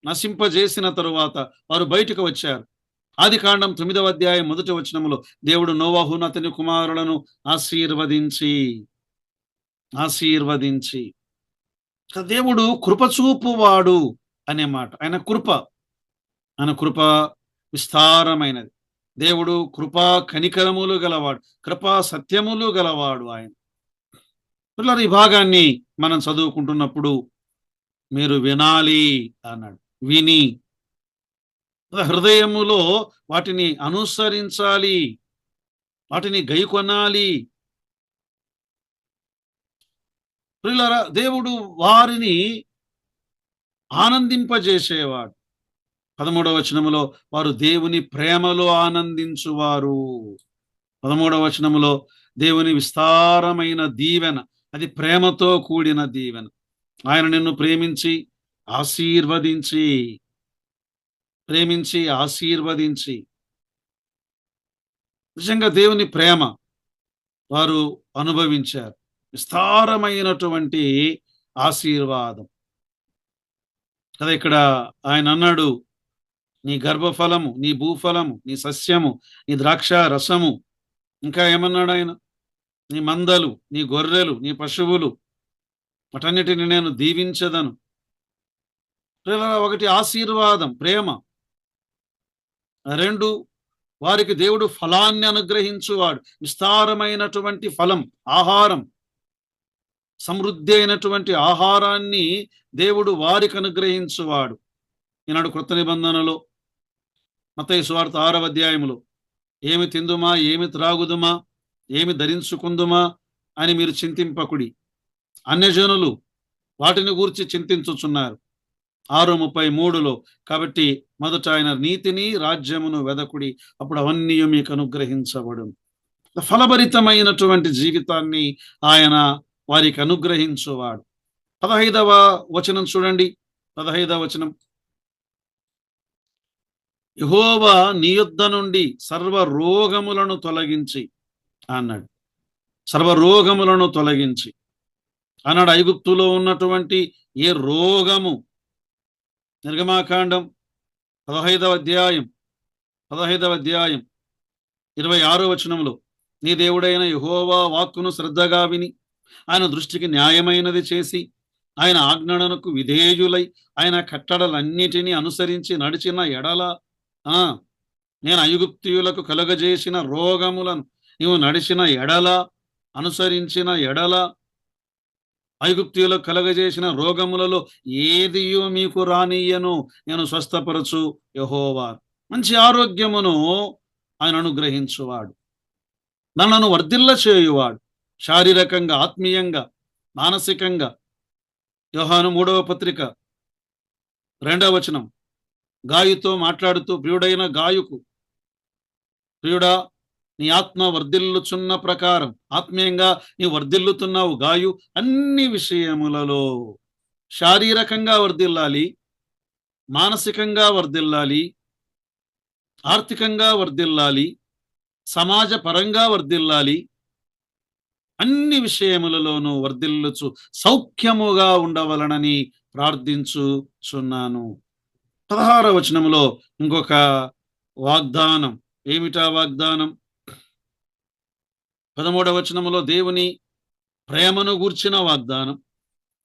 నశింపజేసిన తరువాత వారు బయటకు వచ్చారు. ఆదికాండం 9వ అధ్యాయం 1వ వచనములో దేవుడు నోవహును అతని కుమారులను ఆశీర్వదించి ఆశీర్వదించి దేవుడు కృపచూపువాడు అనే మాట. ఆయన కృప విస్తారమైనది. దేవుడు కృపా కనికరములు గలవాడు, కృపా సత్యములు గలవాడు ఆయన. పిల్లలు, ఈ భాగాన్ని మనం చదువుకుంటున్నప్పుడు మీరు వినాలి అన్నాడు. విని హృదయములో వాటిని అనుసరించాలి, వాటిని గైకొనాలి. పిల్లరా, దేవుడు వారిని ఆనందింపజేసేవాడు. 13వ వచనములో వారు దేవుని ప్రేమలో ఆనందించువారు. 13వ వచనములో దేవుని విస్తారమైన దీవెన, అది ప్రేమతో కూడిన దీవెన. ఆయన నిన్ను ప్రేమించి ఆశీర్వదించి నిజంగా దేవుని ప్రేమ వారు అనుభవించారు. విస్తారమైనటువంటి ఆశీర్వాదం కదా. ఇక్కడ ఆయన అన్నాడు, నీ గర్భఫలము, నీ భూఫలము, నీ సస్యము, నీ ద్రాక్ష రసము, ఇంకా ఏమన్నాడు ఆయన, నీ మందలు, నీ గొర్రెలు, నీ పశువులు, వాటన్నిటిని నేను దీవించదను. ఒకటి ఆశీర్వాదం, ప్రేమ. 2, వారికి దేవుడు ఫలాన్ని అనుగ్రహించువాడు. విస్తారమైనటువంటి ఫలం, ఆహారం, సమృద్ధి అయినటువంటి ఆహారాన్ని దేవుడు వారికి అనుగ్రహించువాడు. ఈనాడు క్రొత్త నిబంధనలో మత్తయి సువార్త 6వ అధ్యాయములో ఏమి తిందుమా, ఏమి త్రాగుదుమా, ఏమి ధరించుకుందుమా అని మీరు చింతింపకుడి, అన్యజనులు వాటిని గూర్చి చింతించుచున్నారు. 6:33లో కాబట్టి మొదట ఆయన నీతిని రాజ్యమును వెదకుడి, అప్పుడు అవన్నీ మీకు అనుగ్రహించబడు. ఫలభరితమైనటువంటి జీవితాన్ని ఆయన వారికి అనుగ్రహించువాడు. 15వ వచనం చూడండి. 15వ వచనం, యెహోవా నీ యొద్ద నుండి సర్వరోగములను తొలగించి అన్నాడు. సర్వరోగములను తొలగించి అన్నాడు. ఐగుప్తులో ఉన్నటువంటి ఏ రోగము, నిర్గమాకాండం 15వ అధ్యాయం 26వ వచనంలో, నీ దేవుడైన యెహోవా వాక్కును శ్రద్ధగా విని ఆయన దృష్టికి న్యాయమైనది చేసి ఆయన ఆజ్ఞలకు విధేయులై ఆయన కట్టడలన్నిటినీ అనుసరించి నడిచిన ఎడల, నేను ఐగుప్తీయులకు కలుగజేసిన రోగములను నీవు నడిచిన ఎడల, అనుసరించిన ఎడల, ఐగుప్తీయులకు కలుగజేసిన రోగములలో ఏదియో మీకు రానియ్యను, నేను స్వస్థపరచు యెహోవా. మంచి ఆరోగ్యమును ఆయన అనుగ్రహించువాడు, నన్ను వర్ధిల్ల చేయువాడు, శారీరకంగా, ఆత్మీయంగా, మానసికంగా. యోహాను 3వ పత్రిక 2వ వచనం, గాయుతో మాట్లాడుతూ, ప్రియుడైన గాయుకు, ప్రియుడా నీ ఆత్మ వర్ధిల్లుచున్న ప్రకారం, ఆత్మీయంగా నీ వర్ధిల్లుతున్నావు గాయు. అన్ని విషయములలో శారీరకంగా వర్ధిల్లాలి, మానసికంగా వర్ధిల్లాలి, ఆర్థికంగా వర్ధిల్లాలి, సమాజ పరంగా వర్ధిల్లాలి. అన్ని విషయములలోనూ వర్ధిల్లుచు సౌఖ్యముగా ఉండవలనని ప్రార్థించుచున్నాను. 16వ వచనములో ఇంకొక వాగ్దానం. ఏమిటా వాగ్దానం? 13వ వచనములో దేవుని ప్రేమను గూర్చిన వాగ్దానం.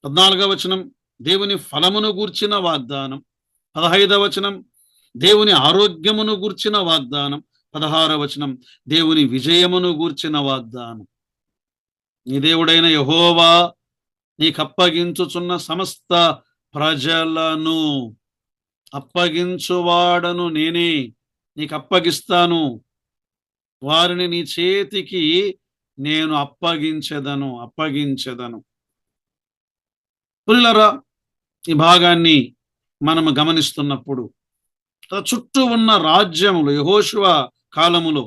14వ వచనం దేవుని ఫలమును గూర్చిన వాగ్దానం. 15వ వచనం దేవుని ఆరోగ్యమును గూర్చిన వాగ్దానం. 16వ వచనం దేవుని విజయమును గూర్చిన వాగ్దానం. నీ దేవుడైన యెహోవా నీకప్పగించుచున్న సమస్త ప్రజలను, అప్పగించువాడను నేనే, నీకు అప్పగిస్తాను, వారిని నీ చేతికి నేను అప్పగించెదను. పురులరా, ఈ భాగాన్ని మనము గమనిస్తున్నప్పుడు చుట్టూ ఉన్న రాజ్యములు యెహోషువ కాలములో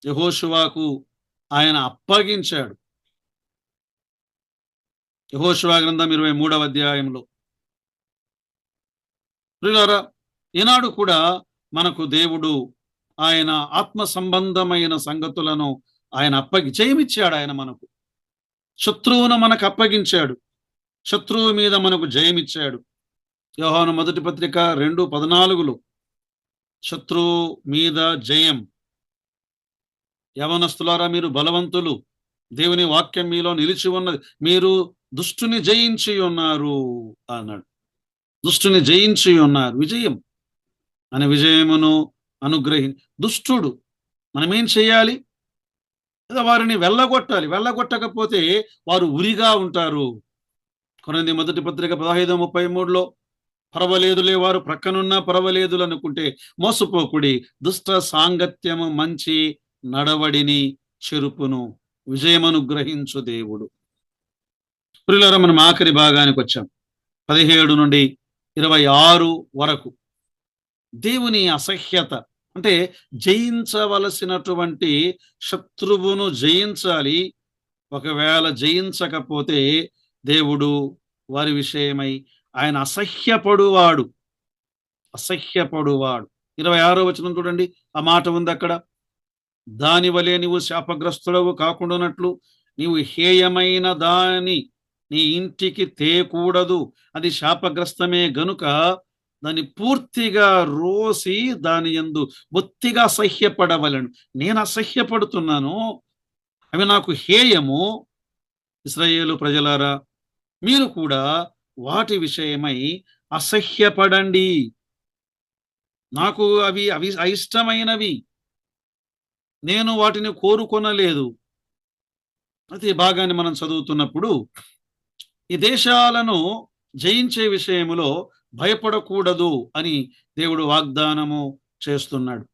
యెహోషువకు ఆయన అప్పగించాడు. యెహోషువ గ్రంథం 23వ అధ్యాయంలో. ప్రియులారా, ఈనాడు కూడా మనకు దేవుడు ఆయన ఆత్మ సంబంధమైన సంగతులను ఆయన జయమిచ్చాడు. ఆయన మనకు శత్రువును మనకు అప్పగించాడు. శత్రువు మీద మనకు జయమిచ్చాడు. యోహాను మొదటి పత్రిక 2:14 శత్రువు మీద జయం. యవనస్తులారా మీరు బలవంతులు, దేవుని వాక్యం మీలో నిలిచి ఉన్నది, మీరు దుష్టుని జయించి ఉన్నారు అన్నాడు. దుష్టుని జయించి ఉన్నారు. విజయం అనే విజయమును దుష్టుడు మనమేం చేయాలి? వారిని వెళ్ళగొట్టాలి. వెళ్ళగొట్టకపోతే వారు ఉరిగా ఉంటారు. కొరింథీ మొదటి పత్రిక 15:33 పర్వాలేదులే, వారు ప్రక్కనున్నా పర్వాలేదులు అనుకుంటే మోసపోకుడి, దుష్ట సాంగత్యము మంచి నడవడిని చెరుపును, విజయమనుగ్రహించు దేవుడు. ప్రియులారా, మనం ఆఖరి భాగానికి వచ్చాం. 17 నుండి 26 వరకు దేవుని అసహ్యత, అంటే జయించవలసినటువంటి శత్రువును జయించాలి. ఒకవేళ జయించకపోతే దేవుడు వారి విషయమై ఆయన అసహ్యపడువాడు. 26వ వచనం చూడండి, ఆ మాట ఉంది అక్కడ. దాని వలె నీవు శాపగ్రస్తుడవు కాకుండానట్లు నీవు హేయమైన దాని నీ ఇంటికి తేకూడదు. అది శాపగ్రస్తమే గనుక దాన్ని పూర్తిగా రోసి దాని యందు బొత్తిగా అసహ్యపడవలను. నేను అసహ్యపడుతున్నాను, అవి నాకు హేయము. ఇశ్రాయేలు ప్రజలారా, మీరు కూడా వాటి విషయమై అసహ్యపడండి. నాకు అవి అయిష్టమైనవి, నేను వాటిని కోరుకొనలేదు. అయితే భాగాన్ని మనం చదువుతున్నప్పుడు ఈ దేశాలను జయించే విషయములో భయపడకూడదు అని దేవుడు వాగ్దానము చేస్తున్నాడు.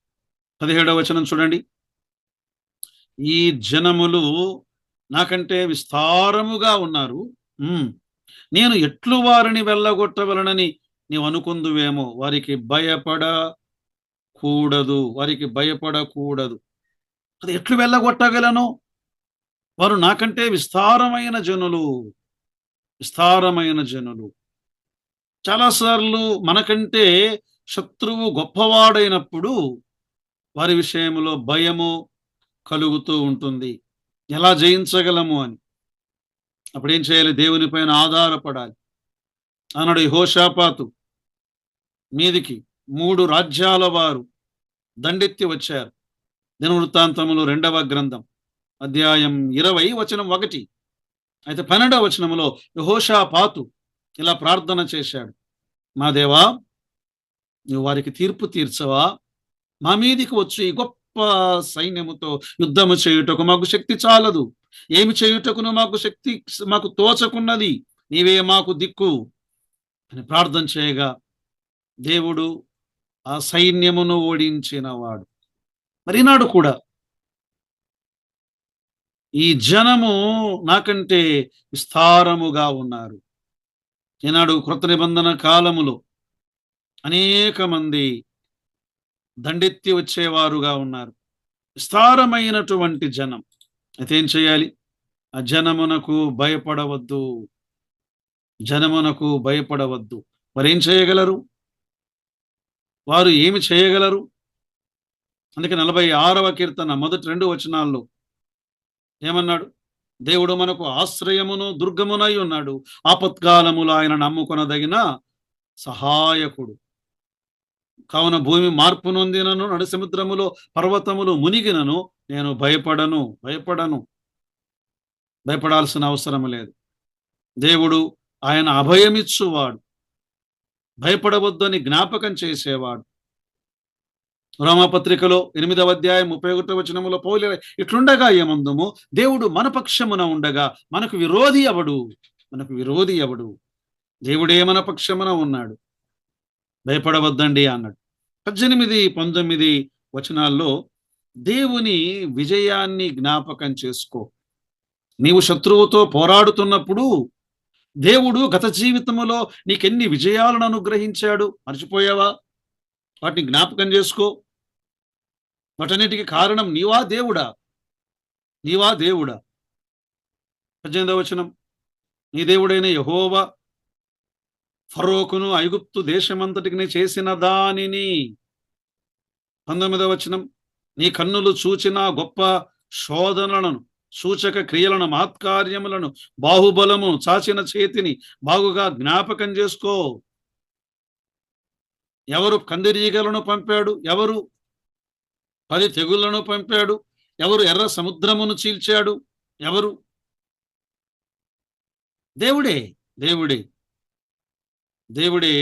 17వ వచనం చూడండి. ఈ జనములు నాకంటే విస్తారముగా ఉన్నారు. నేను ఎట్లు వారిని వెళ్ళగొట్టవలనని నీవు అనుకుందువేమో. వారికి భయపడకూడదు. అది ఎట్లు వెళ్ళగొట్టగలను? వారు నాకంటే విస్తారమైన జనులు. చాలాసార్లు మనకంటే శత్రువు గొప్పవాడైనప్పుడు వారి విషయంలో భయము కలుగుతూ ఉంటుంది. ఎలా జయించగలము అని. అప్పుడేం చేయాలి? దేవుని పైన ఆధారపడాలి. అన్నాడు యెహోషాపాతు మీదికి 3 రాజ్యాల వారు దండెత్తి వచ్చారు. దినవృత్తాంతములు 2వ గ్రంథం అధ్యాయం 20 వచనం 1. అయితే 12వ వచనములో యెహోషాపాతు ఇలా ప్రార్థన చేశాడు. మా దేవా, నువ్వు వారికి తీర్పు తీర్చవా? మా మీదికి వచ్చి ఈ గొప్ప సైన్యముతో యుద్ధము చేయుటకు మాకు శక్తి చాలదు. ఏమి చేయుటకును మాకు తోచకున్నది. నీవే మాకు దిక్కు అని ప్రార్థన చేయగా దేవుడు ఆ సైన్యమును ఓడించినవాడు. మరి ఈనాడు కూడా ఈ జనము నాకంటే విస్తారముగా ఉన్నారు. ఈనాడు కృత నిబంధన కాలములో అనేక మంది దండెత్తి వచ్చేవారుగా ఉన్నారు. విస్తారమైనటువంటి జనం. అయితే ఏం చేయాలి? ఆ జనమునకు భయపడవద్దు. వారేం చేయగలరు? వారు ఏమి చేయగలరు? అందుకే 46వ కీర్తన మొదటి 2 వచనాల్లో ఏమన్నాడు? దేవుడు మనకు ఆశ్రయమును దుర్గమునై ఉన్నాడు, ఆపత్కాలములో ఆయన నమ్ముకొనదగిన సహాయకుడు. కావున భూమి మార్పు నొందినను, నడు సముద్రములో పర్వతములు మునిగినను నేను భయపడను. భయపడాల్సిన అవసరం లేదు. దేవుడు ఆయన అభయమిచ్చువాడు, భయపడవద్దని జ్ఞాపకం చేసేవాడు. రోమాపత్రికలో 8వ అధ్యాయం 31వ వచనములో పౌలు ఇట్లుండగా ఏమందుము, దేవుడు మన పక్షమున ఉండగా మనకు విరోధి ఎవడు? దేవుడే మన పక్షమున ఉన్నాడు, భయపడవద్దండి అన్నాడు. 18, 19 వచనాల్లో దేవుని విజయాన్ని జ్ఞాపకం చేసుకో. నీవు శత్రువుతో పోరాడుతున్నప్పుడు దేవుడు గత జీవితములో నీకెన్ని విజయాలను అనుగ్రహించాడు మర్చిపోయావా? వాటిని జ్ఞాపకం చేసుకో. వాటన్నిటికీ కారణం నీవా దేవుడా? 18వ వచనం, నీ దేవుడైన యెహోవా ఫరోకును ఐగుప్తు దేశమంతటికి చేసిన దానిని. 19వ వచనం, నీ కన్నులు చూచిన గొప్ప శోధనలను సూచక క్రియలను, మహత్కార్యములను, బాహుబలము, చాచిన చేతిని బాగుగా జ్ఞాపకం చేసుకో. ఎవరు కందిరీగలను పంపాడు? ఎవరు 10 తెగుళ్లను పంపాడు? ఎవరు ఎర్ర సముద్రమును చీల్చాడు? ఎవరు? దేవుడే. దేవుడే. దేవుడే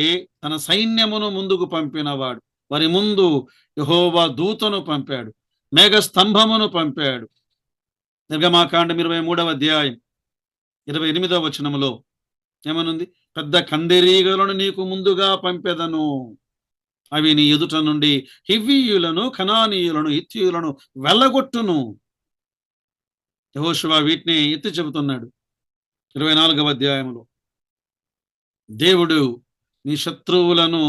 తన సైన్యమును ముందుకు పంపినవాడు. వారి ముందు యెహోవా దూతను పంపాడు, మేఘ స్తంభమును పంపాడు. నిర్గమాకాండం 23వ అధ్యాయం 28వ వచనములో ఏమనుంది? పెద్ద కందిరీగలను నీకు ముందుగా పంపెదను, అవి నీ ఎదుట నుండి హివ్వీయులను, కనానీయులను, హిత్తీయులను వెళ్ళగొట్టును. యెహోషువ వీటిని ఎత్తి చెబుతున్నాడు 24వ అధ్యాయంలో. దేవుడు నీ శత్రువులను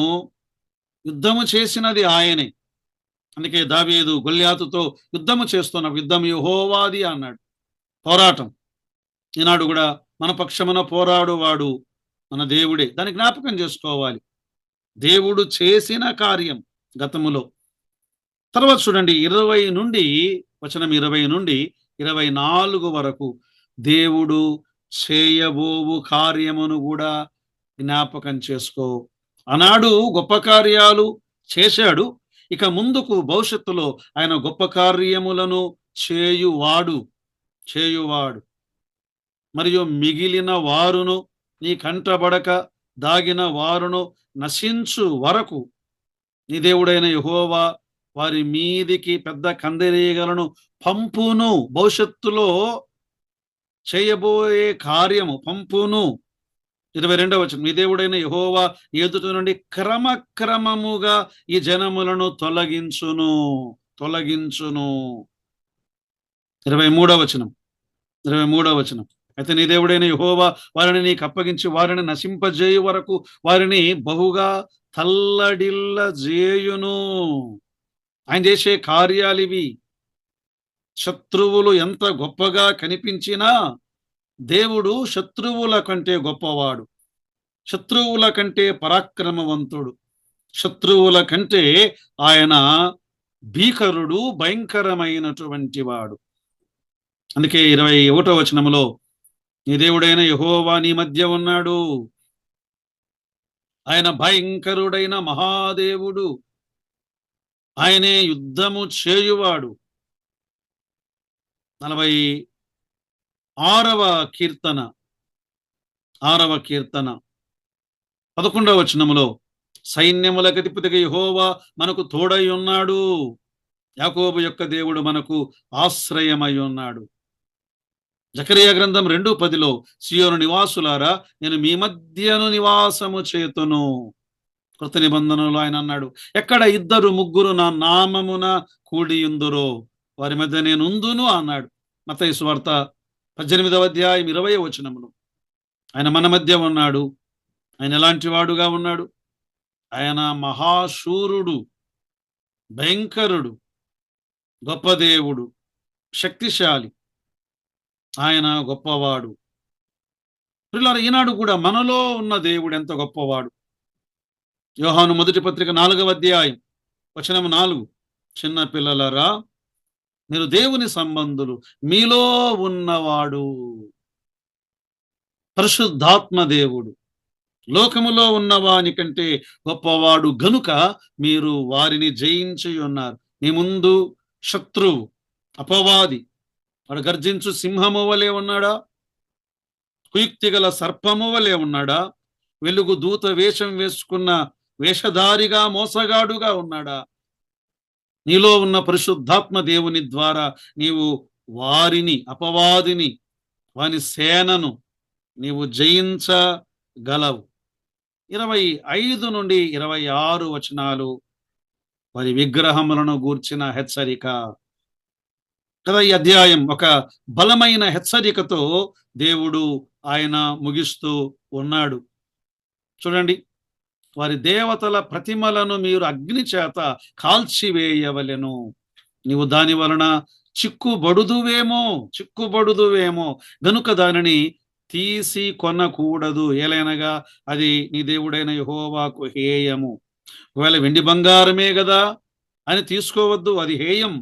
యుద్ధము చేసినది ఆయనే. అందుకే దావీదు గొల్యాతుతో యుద్ధము చేస్తున్న యుద్ధం యెహోవాది అన్నాడు. పోరాటం ఈనాడు కూడా మన పక్షమున పోరాడువాడు మన దేవుడే. దాన్ని జ్ఞాపకం చేసుకోవాలి. దేవుడు చేసిన కార్యం గతములో. తర్వాత చూడండి 20 నుండి వచనం 20 నుండి 24 వరకు దేవుడు చేయబోవు కార్యమును కూడా జ్ఞాపకం చేసుకో. ఆనాడు గొప్ప కార్యాలు చేశాడు, ఇక ముందుకు భవిష్యత్తులో ఆయన గొప్ప కార్యములను చేయువాడు. మరియు మిగిలిన వారును, నీ కంటబడక దాగిన వారును నశించు వరకు నీ దేవుడైన యెహోవా వారి మీదికి పెద్ద కందిరీగలను పంపును. భవిష్యత్తులో చేయబోయే కార్యము పంపును. 22వ వచనం, నీ దేవుడైన యెహోవా ఎదుట నుండి క్రమక్రమముగా ఈ జనములను తొలగించును. 23వ వచనం, అయితే నీ దేవుడైన యెహోవా వారిని నీకు అప్పగించి వారిని నశింపజేయు వరకు వారిని బహుగా తల్లడిల్లజేయును. ఆయన చేసే కార్యాలివి. శత్రువులు ఎంత గొప్పగా కనిపించినా దేవుడు శత్రువుల కంటే గొప్పవాడు, శత్రువుల కంటే పరాక్రమవంతుడు, శత్రువుల కంటే ఆయన భీకరుడు, భయంకరమైనటువంటి వాడు. అందుకే 21వ వచనములో నీ దేవుడైన యెహోవా నీ మధ్య ఉన్నాడు, ఆయన భయంకరుడైన మహాదేవుడు, ఆయనే యుద్ధము చేయువాడు. 46వ కీర్తన 11వ వచనములో సైన్యములకు అధిపతిగా యెహోవా మనకు తోడై ఉన్నాడు, యాకోబు యొక్క దేవుడు మనకు ఆశ్రయమై ఉన్నాడు. జకరియా గ్రంథం 2:10లో సియోను నివాసులారా నేను మీ మధ్యను నివాసము చేతును. కృత నిబంధనలో ఆయన అన్నాడు, ఎక్కడ 2-3 నా నామమున కూడియుందురో వారి మధ్య నేను ఉందును అన్నాడు. మత్తయి సువార్త 18వ అధ్యాయం 20వ వచనములో ఆయన మన మధ్య ఉన్నాడు. ఆయన ఎలాంటి వాడుగా ఉన్నాడు? ఆయన మహాశూరుడు, భయంకరుడు, గొప్ప దేవుడు, శక్తిశాలి, ఆయన గొప్పవాడు. పిల్లలు ఈనాడు కూడా మనలో ఉన్న దేవుడు ఎంత గొప్పవాడు. యోహాను మొదటి పత్రిక 4వ అధ్యాయం వచనం 4, చిన్న పిల్లలరా మీరు దేవుని సంబంధులు, మీలో ఉన్నవాడు పరిశుద్ధాత్మ దేవుడు లోకములో ఉన్నవాని కంటే గొప్పవాడు గనుక మీరు వారిని జయించి ఉన్నారు. మీ ముందు శత్రువు అపవాది, వాడు గర్జించు సింహము వలె ఉన్నాడా? కుయుక్తి గల సర్పము వలె ఉన్నాడా? వెలుగు దూత వేషం వేసుకున్న వేషధారిగా మోసగాడుగా ఉన్నాడా? నీలో ఉన్న పరిశుద్ధాత్మ దేవుని ద్వారా నీవు వారిని, అపవాదిని, వాని సేనను నీవు జయించగలవు. 25 నుండి 26 వచనాలు వారి విగ్రహములను గూర్చిన హెచ్చరిక కదా. ఈ అధ్యాయం ఒక బలమైన హెచ్చరికతో దేవుడు ఆయన ముగిస్తూ ఉన్నాడు. చూడండి, వారి దేవతల ప్రతిమలను మీరు అగ్ని చేత కాల్చివేయవలెను, నీవు దాని వలన చిక్కుబడుదువేమో గనుక దానిని తీసి కొనకూడదు, ఏలైనగా అది నీ దేవుడైన యెహోవాకు హేయము. ఒకవేళ వెండి బంగారమే కదా అని తీసుకోవద్దు, అది హేయం,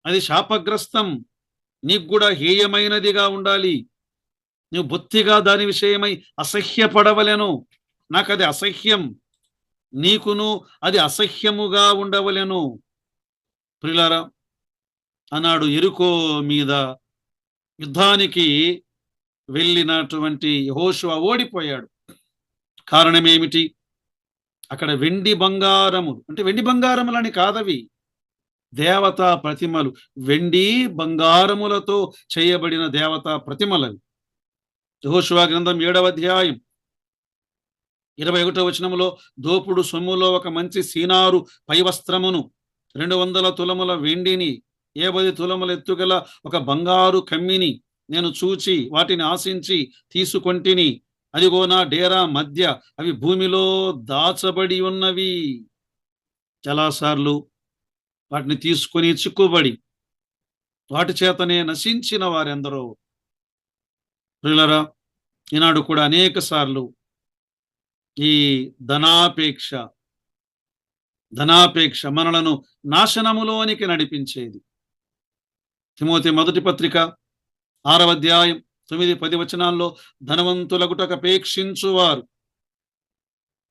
అది శాపగ్రస్తం. నీకు కూడా హేయమైనదిగా ఉండాలి. నువ్వు బొత్తిగా దాని విషయమై అసహ్యపడవలెను. నాకు అది అసహ్యం, నీకును అది అసహ్యముగా ఉండవలెను. ప్రియులారా, అన్నాడు యెరికో మీద యుద్ధానికి వెళ్ళినటువంటి యెహోషువ ఓడిపోయాడు. కారణం ఏమిటి? అక్కడ వెండి బంగారములు, అంటే వెండి బంగారములని కాదవి, దేవతా ప్రతిమలు. వెండి బంగారములతో చేయబడిన దేవతా ప్రతిమలవి. యెహోషువ గ్రంథం 7వ అధ్యాయం 21వ వచనములో, దోపుడు సొమ్ములో ఒక మంచి సీనారు పై వస్త్రమును, 200 తులముల వెండిని, 50 తులముల ఎత్తుగల ఒక బంగారు కమ్మిని నేను చూచి వాటిని ఆశించి తీసుకొంటిని. అదిగో నా డేరా మధ్య అవి భూమిలో దాచబడి ఉన్నవి. చాలాసార్లు వాటిని తీసుకొని చిక్కుబడి వాటి చేతనే నశించిన వారెందరో. ప్రియులారా, ఈనాడు కూడా అనేక సార్లు ఈ ధనాపేక్ష మనలను నాశనములోనికి నడిపించేది. తిమోతి మొదటి పత్రిక 6వ అధ్యాయం 9-10 వచనాల్లో, ధనవంతులగుటకు అపేక్షించువారు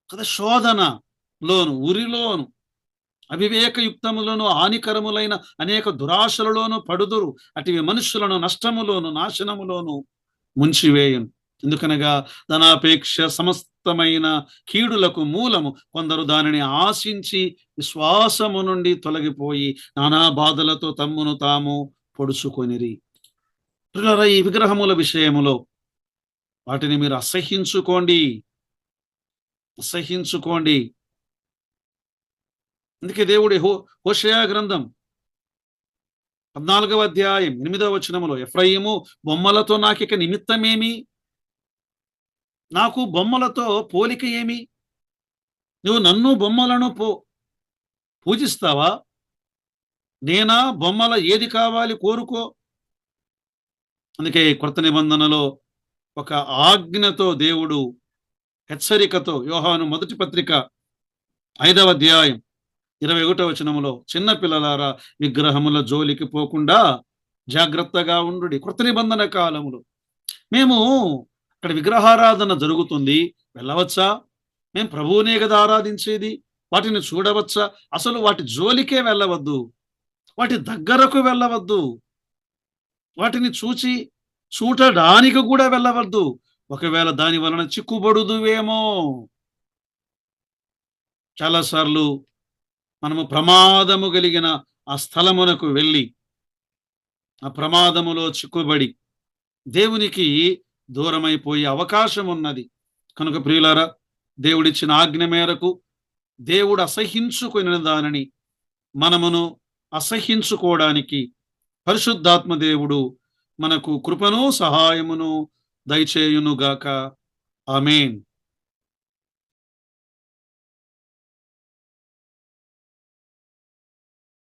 కదా శోధనలోను, ఉరిలోను, అవివేకయుక్తములను, హానికరములైన అనేక దురాశలలోను పడుదురు. అటివి మనుషులను నష్టములోను నాశనములోను ముంచివేయును. ఎందుకనగా ధనాపేక్ష సమస్తమైన కీడులకు మూలము. కొందరు దానిని ఆశించి విశ్వాసము నుండి తొలగిపోయి నానా బాధలతో తమ్మును తాము పొడుచుకొనిరి. ప్రియులారా, ఈ విగ్రహముల విషయములో వాటిని మీరు అసహ్యించుకోండి. అందుకే దేవుడి హోషేయ గ్రంథం 14వ అధ్యాయం 8వ వచనములో, ఎఫ్రాయిము బొమ్మలతో నాకిక నిమిత్తమేమి? నాకు బొమ్మలతో పోలిక ఏమి? నువ్వు నన్ను బొమ్మలను పూజిస్తావా? నేనా బొమ్మల ఏది కావాలి కోరుకో. అందుకే కొత్త నిబంధనలో ఒక ఆజ్ఞతో దేవుడు, హెచ్చరికతో, యోహాను మొదటి పత్రిక 5వ అధ్యాయం 21వ వచనములో, చిన్న పిల్లలారా విగ్రహముల జోలికి పోకుండా జాగ్రత్తగా ఉండుడి. కొత్త నిబంధన కాలములో మేము అక్కడ విగ్రహారాధన జరుగుతుంది, వెళ్ళవచ్చా? మేము ప్రభువునే కదా ఆరాధించేది, వాటిని చూడవచ్చా? అసలు వాటి జోలికే వెళ్ళవద్దు, వాటి దగ్గరకు వెళ్ళవద్దు, వాటిని చూడడానికి కూడా వెళ్ళవద్దు. ఒకవేళ దాని వలన చిక్కుబడుదువేమో. చాలాసార్లు మనము ప్రమాదము కలిగిన ఆ స్థలమునకు వెళ్ళి ఆ ప్రమాదములో చిక్కుబడి దేవునికి దూరమైపోయే అవకాశం ఉన్నది. కనుక ప్రియులారా, దేవుడిచ్చిన ఆజ్ఞ మేరకు దేవుడు అసహ్యించుకుని దానిని మనమును అసహ్యించుకోవడానికి పరిశుద్ధాత్మ దేవుడు మనకు కృపను సహాయమును దయచేయునుగాక. ఆమేన్.